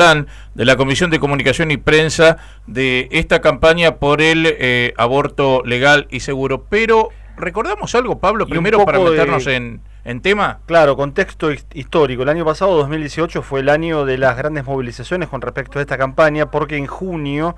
plan de la Comisión de Comunicación y Prensa de esta campaña por el aborto legal y seguro. Pero, ¿recordamos algo, Pablo, primero para meternos en tema? Claro, contexto histórico. El año pasado, 2018, fue el año de las grandes movilizaciones con respecto a esta campaña, porque en junio,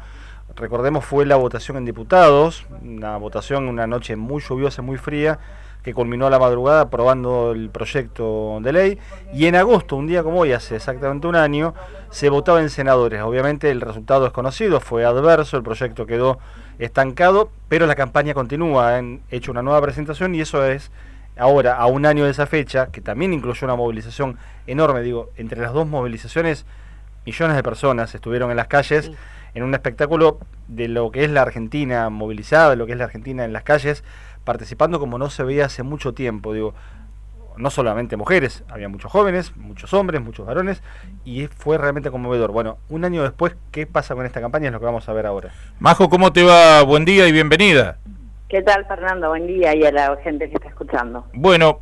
recordemos, fue la votación en diputados, una votación, una noche muy lluviosa, muy fría, que culminó a la madrugada aprobando el proyecto de ley, y en agosto, un día como hoy, hace exactamente un año, se votaba en senadores. Obviamente el resultado es conocido, fue adverso, el proyecto quedó estancado, pero la campaña continúa, han hecho una nueva presentación y eso es ahora, a un año de esa fecha, que también incluyó una movilización enorme. Digo, entre las dos movilizaciones, millones de personas estuvieron en las calles, en un espectáculo de lo que es la Argentina movilizada, de lo que es la Argentina en las calles, participando como no se veía hace mucho tiempo. Digo, no solamente mujeres, había muchos jóvenes, muchos hombres, muchos varones, y fue realmente conmovedor. Bueno, un año después, ¿qué pasa con esta campaña? Es lo que vamos a ver ahora. Majo, ¿cómo te va? Buen día y bienvenida. ¿Qué tal, Fernando? Buen día, y a la gente que está escuchando. Bueno,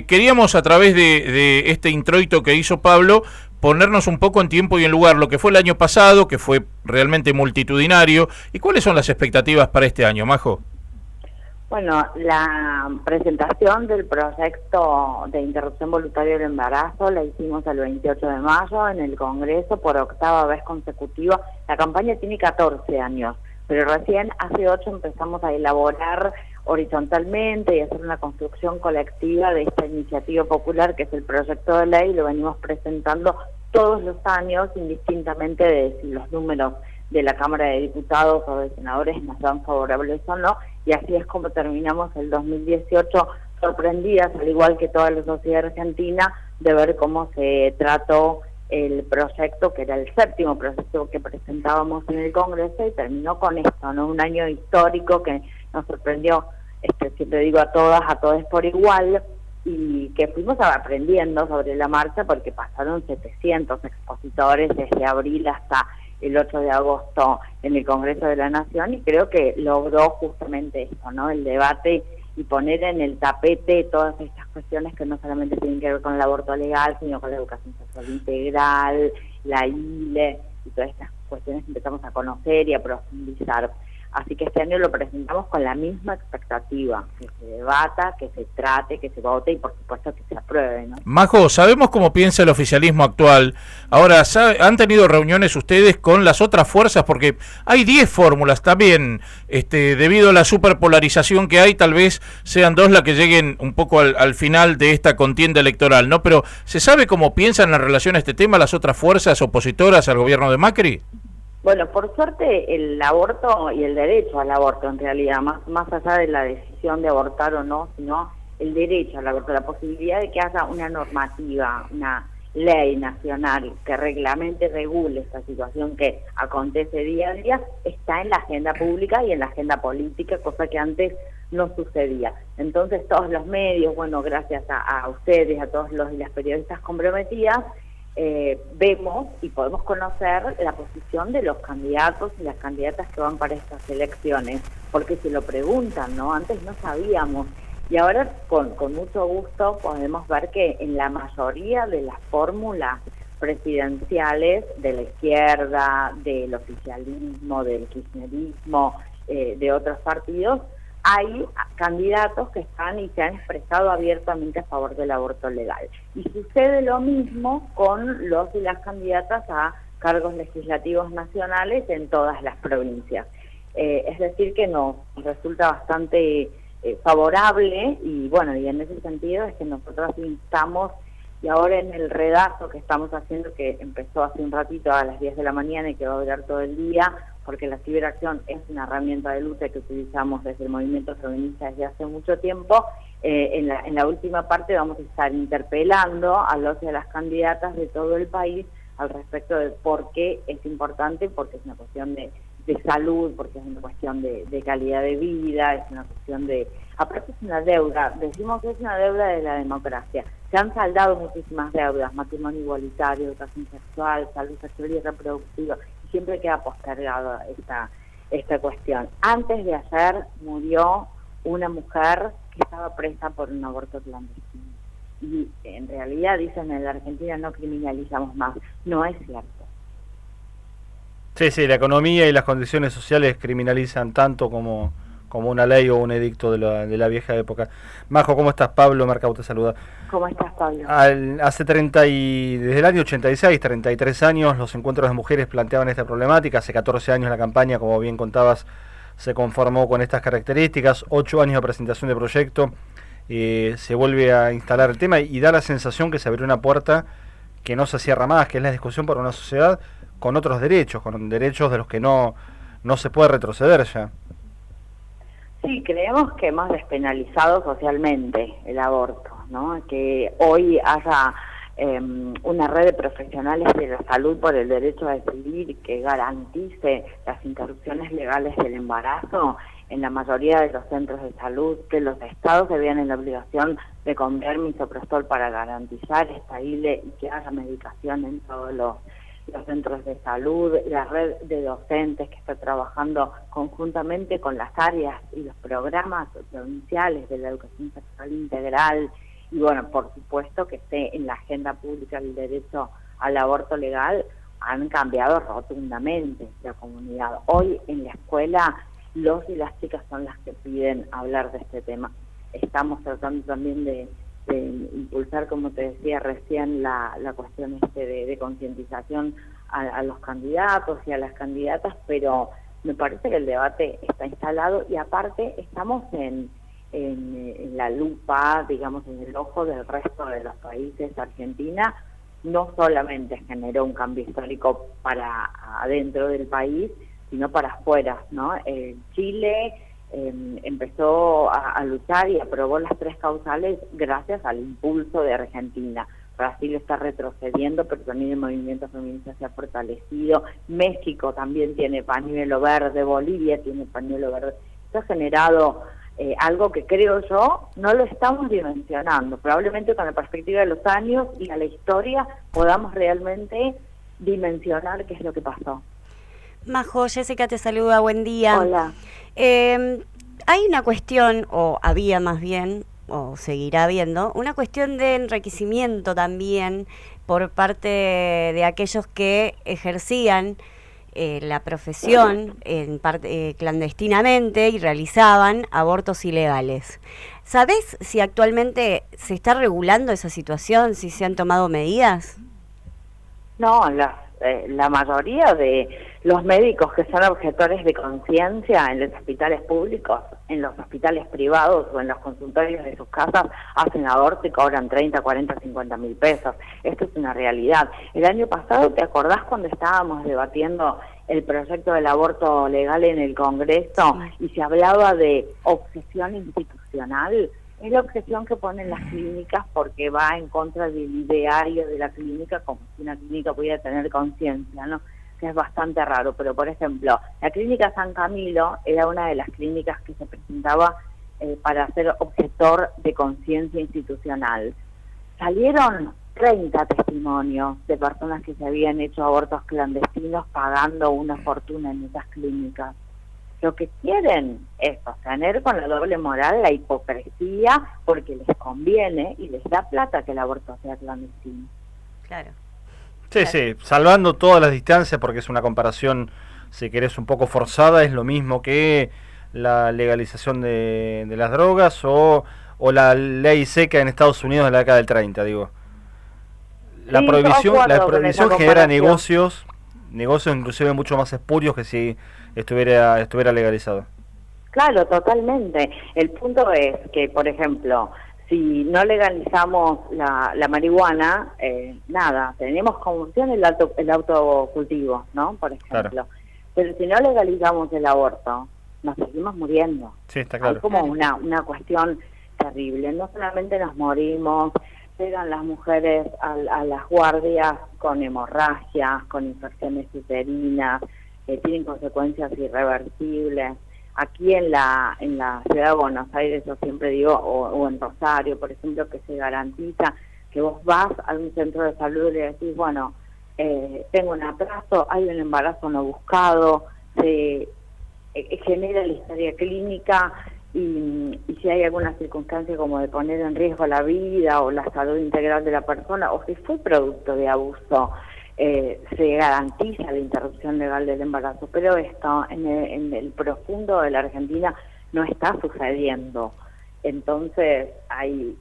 queríamos a través de este introito que hizo Pablo ponernos un poco en tiempo y en lugar lo que fue el año pasado, que fue realmente multitudinario, y cuáles son las expectativas para este año, Majo. Bueno, la presentación del proyecto de interrupción voluntaria del embarazo la hicimos el 28 de mayo en el Congreso por octava vez consecutiva. La campaña tiene 14 años, pero recién hace 8 empezamos a elaborar horizontalmente y hacer una construcción colectiva de esta iniciativa popular que es el proyecto de ley. Lo venimos presentando todos los años, indistintamente de si los números de la Cámara de Diputados o de senadores nos dan favorables o no, y así es como terminamos el 2018 sorprendidas, al igual que toda la sociedad argentina, de ver cómo se trató el proyecto, que era el séptimo proyecto que presentábamos en el Congreso, y terminó con esto, ¿no? Un año histórico que nos sorprendió, siempre digo a todos por igual, y que fuimos aprendiendo sobre la marcha porque pasaron 700 expositores desde abril hasta el 8 de agosto en el Congreso de la Nación, y creo que logró justamente esto, ¿no? El debate y poner en el tapete todas estas cuestiones que no solamente tienen que ver con el aborto legal, sino con la educación sexual integral, la ILE, y todas estas cuestiones que empezamos a conocer y a profundizar. Así que este año lo presentamos con la misma expectativa, que se debata, que se trate, que se vote y por supuesto que se apruebe, ¿no? Majo, sabemos cómo piensa el oficialismo actual. Ahora, ¿han tenido reuniones ustedes con las otras fuerzas? Porque hay 10 fórmulas también, debido a la superpolarización que hay, tal vez sean 2 las que lleguen un poco al final de esta contienda electoral, ¿no? Pero, ¿se sabe cómo piensan en relación a este tema las otras fuerzas opositoras al gobierno de Macri? Bueno, por suerte el aborto y el derecho al aborto, en realidad, más allá de la decisión de abortar o no, sino el derecho al aborto, la posibilidad de que haya una normativa, una ley nacional que reglamente regule esta situación que acontece día a día, está en la agenda pública y en la agenda política, cosa que antes no sucedía. Entonces todos los medios, bueno, gracias a ustedes, a todos los y las periodistas comprometidas, vemos y podemos conocer la posición de los candidatos y las candidatas que van para estas elecciones, porque se lo preguntan, ¿no? Antes no sabíamos, y ahora con mucho gusto podemos ver que en la mayoría de las fórmulas presidenciales de la izquierda, del oficialismo, del kirchnerismo, de otros partidos, hay candidatos que están y se han expresado abiertamente a favor del aborto legal. Y sucede lo mismo con los y las candidatas a cargos legislativos nacionales en todas las provincias. Es decir, que nos resulta bastante favorable, y bueno, y en ese sentido es que nosotros instamos, y ahora en el redazo que estamos haciendo, que empezó hace un ratito a las 10 de la mañana y que va a durar todo el día, porque la ciberacción es una herramienta de lucha que utilizamos desde el movimiento feminista desde hace mucho tiempo, en la última parte vamos a estar interpelando a los y a las candidatas de todo el país al respecto de por qué es importante, porque es una cuestión de salud, porque es una cuestión de calidad de vida, es una cuestión de... Aparte es una deuda, decimos que es una deuda de la democracia. Se han saldado muchísimas deudas, matrimonio igualitario, educación sexual, salud sexual y reproductiva, y siempre queda postergada esta cuestión. Antes de ayer murió una mujer que estaba presa por un aborto clandestino. Y en realidad dicen en la Argentina no criminalizamos más. No es cierto. Sí, sí, la economía y las condiciones sociales criminalizan tanto como una ley o un edicto de la vieja época. Majo, ¿cómo estás? Pablo Mercado te saluda. ¿Cómo estás, Pablo? Desde el año 86, 33 años, los encuentros de mujeres planteaban esta problemática. Hace 14 años la campaña, como bien contabas, se conformó con estas características. 8 años de presentación de proyecto. Se vuelve a instalar el tema y da la sensación que se abrió una puerta que no se cierra más, que es la discusión por una sociedad con otros derechos, con derechos de los que no se puede retroceder ya. Sí, creemos que hemos despenalizado socialmente el aborto, ¿no? Que hoy haya una red de profesionales de la salud por el derecho a decidir que garantice las interrupciones legales del embarazo en la mayoría de los centros de salud, que los estados debían en la obligación de comprar misoprostol para garantizar esta ILE y que haya medicación en todos los centros de salud, la red de docentes que está trabajando conjuntamente con las áreas y los programas provinciales de la educación sexual integral, y bueno, por supuesto que esté en la agenda pública el derecho al aborto legal, han cambiado rotundamente la comunidad. Hoy en la escuela los y las chicas son las que piden hablar de este tema. Estamos tratando también de impulsar, como te decía recién, la cuestión de concientización a los candidatos y a las candidatas, pero me parece que el debate está instalado y aparte estamos en la lupa, digamos, en el ojo del resto de los países. Argentina no solamente generó un cambio histórico para adentro del país, sino para afuera, ¿no? Chile empezó a luchar y aprobó las 3 causales gracias al impulso de Argentina. Brasil está retrocediendo, pero también el movimiento feminista se ha fortalecido. México también tiene pañuelo verde, Bolivia tiene pañuelo verde. Esto ha generado algo que creo yo no lo estamos dimensionando. Probablemente con la perspectiva de los años y a la historia podamos realmente dimensionar qué es lo que pasó. Majo, Jessica te saluda, buen día. Hola. Hay una cuestión, o había más bien, o seguirá habiendo, una cuestión de enriquecimiento también por parte de aquellos que ejercían la profesión en parte, clandestinamente y realizaban abortos ilegales. ¿Sabés si actualmente se está regulando esa situación, si se han tomado medidas? No, la mayoría de los médicos que son objetores de conciencia en los hospitales públicos, en los hospitales privados o en los consultorios de sus casas hacen aborto y cobran 30, 40, 50 mil pesos. Esto es una realidad. El año pasado, ¿te acordás cuando estábamos debatiendo el proyecto del aborto legal en el Congreso y se hablaba de obsesión institucional? Es la obsesión que ponen las clínicas porque va en contra del ideario de la clínica, como si una clínica pudiera tener conciencia, ¿no? Que es bastante raro, pero por ejemplo, la clínica San Camilo era una de las clínicas que se presentaba para ser objetor de conciencia institucional. Salieron 30 testimonios de personas que se habían hecho abortos clandestinos pagando una fortuna en esas clínicas. Lo que quieren es sostener con la doble moral la hipocresía porque les conviene y les da plata que el aborto sea clandestino. Claro. Sí, sí, salvando todas las distancias, porque es una comparación, si querés, un poco forzada, es lo mismo que la legalización de las drogas o la ley seca en Estados Unidos de la década del 30, digo. La Sí, prohibición genera negocios inclusive mucho más espurios que si estuviera legalizado. Claro, totalmente. El punto es que, por ejemplo, si no legalizamos la marihuana, nada, tenemos como opción el autocultivo, ¿no? Por ejemplo. Claro. Pero si no legalizamos el aborto, nos seguimos muriendo. Sí, está claro. Hay como una cuestión terrible. No solamente nos morimos, llegan las mujeres a las guardias con hemorragias, con infecciones uterinas, que tienen consecuencias irreversibles. Aquí en la ciudad de Buenos Aires, yo siempre digo, o en Rosario, por ejemplo, que se garantiza que vos vas a un centro de salud y le decís, bueno, tengo un atraso, hay un embarazo no buscado, se genera la historia clínica y si hay alguna circunstancia como de poner en riesgo la vida o la salud integral de la persona, o si fue producto de abuso se garantiza la interrupción legal del embarazo, pero esto en el profundo de la Argentina no está sucediendo. Entonces hay,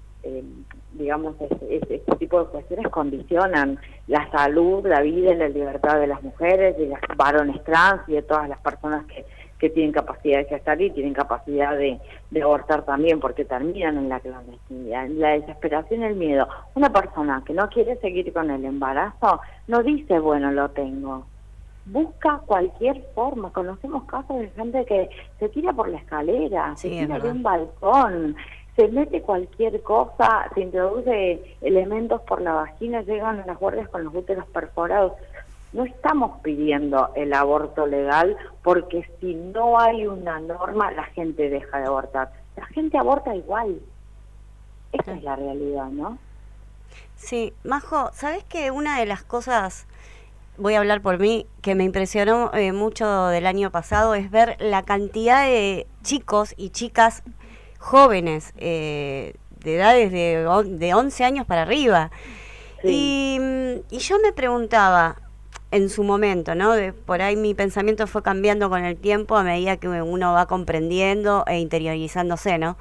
digamos, este tipo de cuestiones condicionan la salud, la vida y la libertad de las mujeres, de los varones trans y de todas las personas que tienen capacidad de gestar y tienen capacidad de abortar también, porque terminan en la clandestinidad, en la desesperación y el miedo. Una persona que no quiere seguir con el embarazo no dice, bueno, lo tengo. Busca cualquier forma. Conocemos casos de gente que se tira por la escalera, Sí, se tira es de un balcón, se mete cualquier cosa, se introduce elementos por la vagina, llegan a las guardias con los úteros perforados. No estamos pidiendo el aborto legal porque si no hay una norma la gente deja de abortar. La gente aborta igual. Esa es la realidad, ¿no? Sí, Majo, ¿sabes que una de las cosas, voy a hablar por mí, que me impresionó mucho del año pasado es ver la cantidad de chicos y chicas jóvenes de edades de 11 años para arriba? Sí. Y yo me preguntaba en su momento, ¿no? Por ahí mi pensamiento fue cambiando con el tiempo a medida que uno va comprendiendo e interiorizándose, ¿no?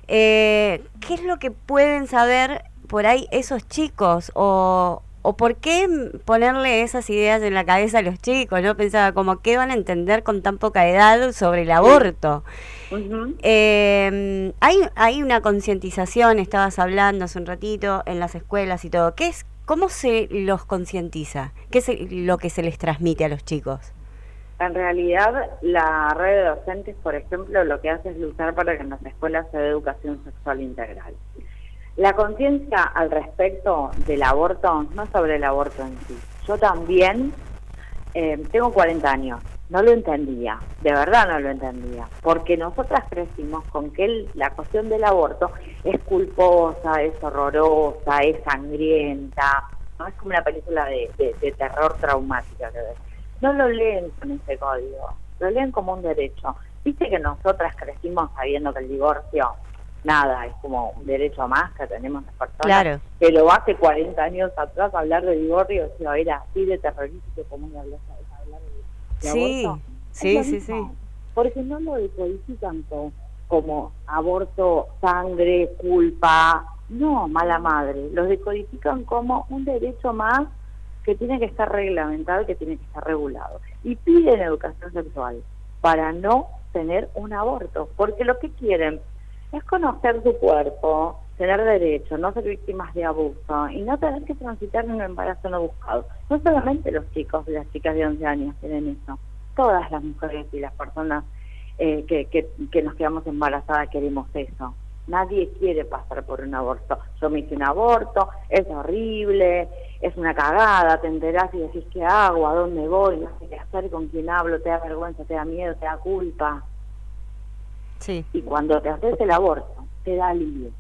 ¿Qué es lo que pueden saber por ahí esos chicos? ¿O por qué ponerle esas ideas en la cabeza a los chicos? ¿No? Pensaba, como, ¿qué van a entender con tan poca edad sobre el aborto? Uh-huh. Hay una concientización, estabas hablando hace un ratito, en las escuelas y todo. ¿Cómo se los concientiza? ¿Qué es lo que se les transmite a los chicos? En realidad, la red de docentes, por ejemplo, lo que hace es luchar para que en las escuelas se dé educación sexual integral. La conciencia al respecto del aborto, no sobre el aborto en sí. Yo también tengo 40 años, no lo entendía, de verdad no lo entendía, porque nosotras crecimos con que la cuestión del aborto es culposa, es horrorosa, es sangrienta, no es como una película de terror traumática. No lo leen con ese código, lo leen como un derecho. Viste que nosotras crecimos sabiendo que el divorcio, nada, es como un derecho más que tenemos las personas. Claro. Pero hace 40 años atrás hablar de divorcio era así de terrorífico como me hablar de Sí, aborto. sí. Porque no lo decodifican como aborto, sangre, culpa, no, mala madre. Lo decodifican como un derecho más que tiene que estar reglamentado, que tiene que estar regulado. Y piden educación sexual para no tener un aborto, porque lo que quieren es conocer su cuerpo, tener derecho, no ser víctimas de abuso y no tener que transitar en un embarazo no buscado. No solamente los chicos y las chicas de 11 años tienen eso, todas las mujeres y las personas que nos quedamos embarazadas queremos eso. Nadie quiere pasar por un aborto. Yo me hice un aborto, es horrible, es una cagada, te enterás y decís ¿qué hago? ¿A dónde voy? No sé qué hacer, con quién hablo, te da vergüenza, te da miedo, te da culpa. Sí. Y cuando te haces el aborto, te da alivio.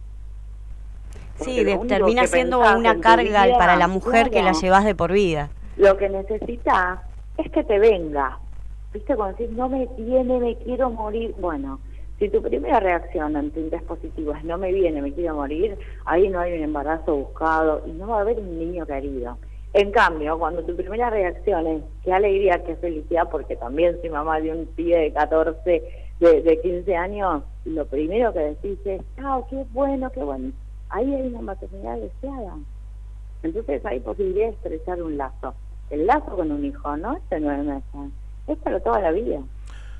Sí, termina siendo una carga vida, para la mujer, claro, que la llevas de por vida. Lo que necesitas es que te venga. ¿Viste? Cuando decís, no me viene, me quiero morir. Bueno, si tu primera reacción ante un test positivo es no me viene, me quiero morir, ahí no hay un embarazo buscado y no va a haber un niño querido. En cambio, cuando tu primera reacción es qué alegría, qué felicidad, porque también soy mamá de un pibe de 14, de 15 años, lo primero que decís es, qué bueno, qué bueno. Ahí hay una maternidad deseada. Entonces hay posibilidad de estrechar un lazo. El lazo con un hijo, no es de 9 meses, es para toda la vida.